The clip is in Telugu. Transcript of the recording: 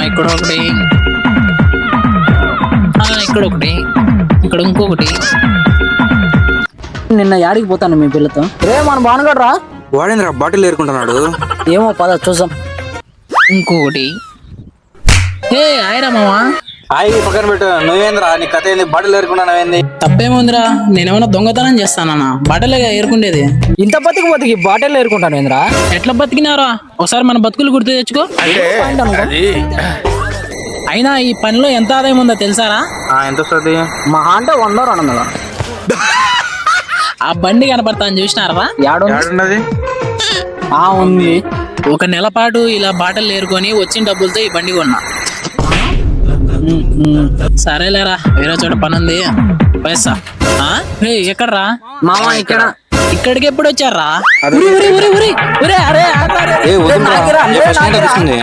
ఇక్కడ ఒకటి, ఇక్కడ ఒకటి, ఇక్కడ ఇంకొకటి. నిన్న యాడికి పోతాను మీ పిల్లతో? రే మన బానుగాడు రా. వాడేంద్రా బాటిల్ ఏరుకుంటున్నాడు? ఏమో పద చూసాం. ఇంకొకటి. ఏ ఆయరా మామా. హాయి పక్కన పెట్టు. నువ్వేంద్రా నీ కథ ఏంది? బాటిల్ ఏరుకున్నావేంది? తప్పేముందిరా, నేనేమన్నా దొంగతనం చేస్తానన్నా? బట్టలేగా ఏరుకుండేది. ఇంత బతికి బాటిల్ ఏరుకుంటాను ఏంద్రా? ఎట్లా బతికినారా? ఒకసారి మన బతుకులు గుర్తు తెచ్చుకో. అయినా ఈ పనిలో ఎంత ఆదాయం ఉందో తెలుసారా? ఎంత వస్తుంది? మహా అంటే 100-200. ఆ బండి కనపడతాను చూసినారా? ఏడున్నది? ఉంది. ఒక నెల పాటు ఇలా బాటలు ఏరుకొని వచ్చిన డబ్బులతో ఈ బండి కొన్నా. సరేలేరా, వేరే చోట పని ఉంది, పైసా. ఎక్కడ్రా మామ? ఇక్కడ. ఇక్కడికి ఎప్పుడు వచ్చారా? ఏ వదిలిరా, ఏ ఫస్ట్ నైట్ అనిపిస్తుంది.